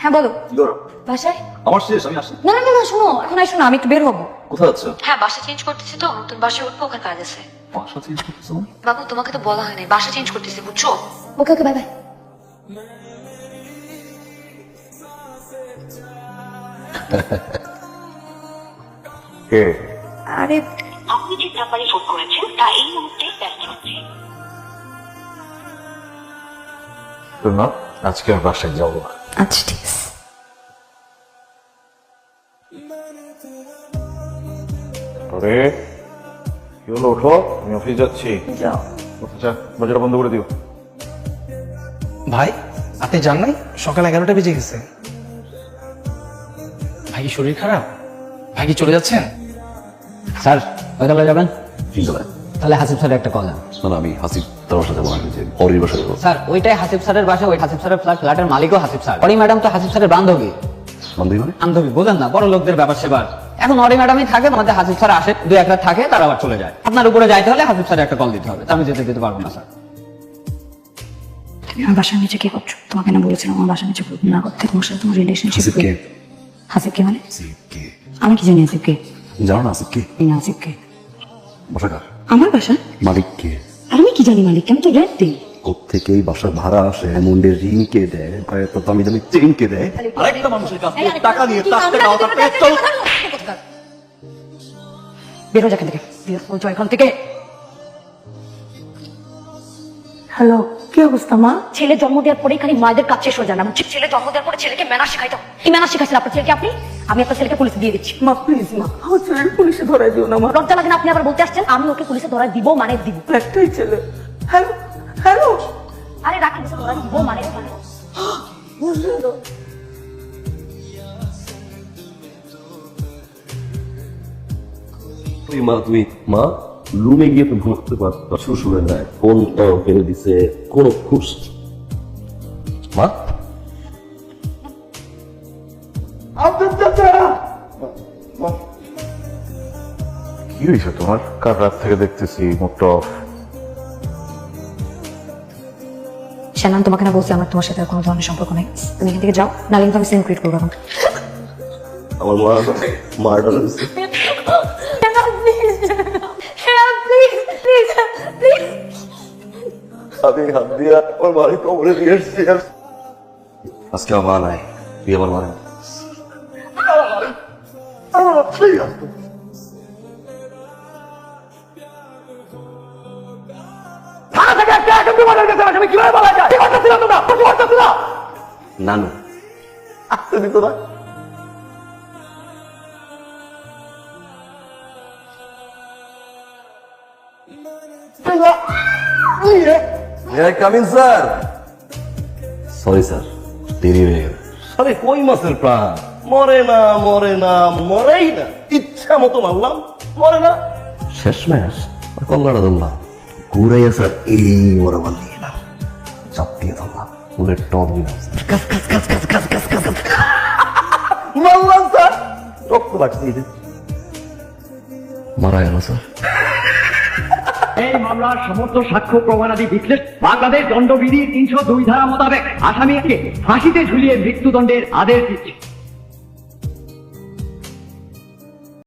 হ্যাঁ বলো। কি করো? বাসায়। আমার শেষ, আমি আসি। না না না না, শোনো, এখন আসো না, আমি একটু বের হবো। কোথায় যাচ্ছ? হ্যাঁ, বাসা চেঞ্জ করতেছি তো, নতুন বাসায় উঠবো, ওখানে কাজ আছে। বাসা চেঞ্জ করতেছো? বাবু তোমাকে তো বলা হয় নাই, বাসা চেঞ্জ করতেছি, বুঝছো? ওকে ওকে, বাই বাই। কে? আরে আপনি যে নাম্বারে ফোন করেছেন তা এই মুহূর্তে ব্যস্ত আছে। না, আজকে আর বাসায় যাবো না। আচ্ছা ঠিক আছে। আরে কি হলো, ওঠো, আমি অফিস যাচ্ছি। যাও। আচ্ছা, দরজাটা বন্ধ করে দিও। ভাই আপনি জান নাই সকাল 11টা বেজে গেছে। ভাই কি শরীর খারাপ? ভাই কি চলে যাচ্ছেন? স্যার কয়টা যাবেন? চিন্তা তাহলে হাসিব স্যারের একটা কল। না, আমি হাসিব তার বাসায় যাবো না, আমি যে অরির বাসায় যাবো। স্যার ওইটাই হাসিব স্যারের বাসা, ওই হাসিব স্যারের ফ্ল্যাটের মালিকও হাসিব স্যার। অরি ম্যাডাম তো হাসিব স্যারের বান্ধবী। বান্ধবী মানে? বান্ধবী বোঝেন না, বড় লোকদের ব্যাপার সেবার। এখন অরি ম্যাডামই থাকে, আমাদের হাসিব স্যার আসে, 2-1 রাত থাকে, তার আবার চলে যায়। আপনার উপরে যাইতে হলে হাসিব স্যারের একটা কল দিতে হবে, আমি যেতে পারবো না স্যার। তুমি আমার বাসার নিচে কি করছো? তোমাকে না বলেছিলাম আমার বাসার নিচে না করতে, তোমার সাথে তোমার রিলেশনশিপ। হাসিব কে? হাসিব কে মানে? হাসিব কে? আমি কি জানি হাসিব কে? জানো না হাসিব কে? এই না, হাসিব কে? বাসা কার? আমার বাসা? মালিক কে? আর আমি কি জানি মালিক, আমি তো রেন্ট দিই। কোত্থেকেই বাসার ভাড়া আসে, মুন্ডের রিং কে দেয়, কয়েকটা দামি দামি চেইন কে দেয়, আরেকটা মানুষের কাছ থেকে টাকা নিয়ে তার থেকে আমার পেট চলো। বের হয়ে যা এখান থেকে, বের হয়ে যা এখান থেকে। হ্যালো, কি অবস্থা মা? ছেলে জন্ম দেওয়ার পরেই খালি মায়েদের কাজ শেষ হয়ে যায় না। ছেলে জন্ম দেওয়ার পরে ছেলেকে ম্যানার শেখাইতাম। কি ম্যানার শিখাইছেন আপনার ছেলেকে আপনি? আমি আপনার ছেলেকে পুলিশে দিয়ে দিচ্ছি। মা প্লিজ মা, আমার ছেলের পুলিশে ধরাই দিও না মা। লজ্জা লাগে না আপনি আবার বলতে আসছেন আমি ওকে পুলিশে ধরায় দিব মানে দিব? একটাই ছেলে। হ্যালো হ্যালো, আরে রাখি পুলিশে ধরায় দিব মানে মানে। তুই মা, তুই মা রুমে গিয়ে তো ঘুরতে পারতো, শ্বশুরের নাই ফোনটা ফেলে দিছে, কোনো খুশ মা। কি হয়েছে তোমার? কাল রাত থেকে দেখতেছি মুখটা অফ। শানান, তোমাকে না বলছি আমার তোমার সাথে আর কোনো ধরনের সম্পর্ক নেই। তুমি এখান থেকে যাও, নাহলে কিন্তু আমি সিন ক্রিয়েট করবো এখন। আমার মা মারটা লাগছে। আমি হাত দিয়া আমার মায়ের কবরে দিয়ে এসছি। আজকে আমার মা নাই, তুই আমার মা নাই। নানু আসতে দিত না। Come in sir. সরি স্যার, দেরি হয়ে গেল। আরে কই মাছের প্রাণ মরে না, মরে না, মরেই না। ইচ্ছা মতো মারলাম, মরে না। শেষ ম্যাচ কল্লাটা ধরলাম, ঘুরাইয়া স্যার এই ওরা নিয়ে না, চাপ দিয়ে ধরলাম, ফুলের টপ দিলাম, মারলাম স্যার, রক্ত লাগছে। মারা গেল স্যার। এই মামলার সমস্ত সাক্ষ্য প্রমাণাদি বিশ্লেষণ বাংলাদেশ দণ্ডবিধি 302 ধারা মোতাবেক আসামিকে ফাঁসিতে ঝুলিয়ে মৃত্যুদণ্ডের আদেশ দিচ্ছে।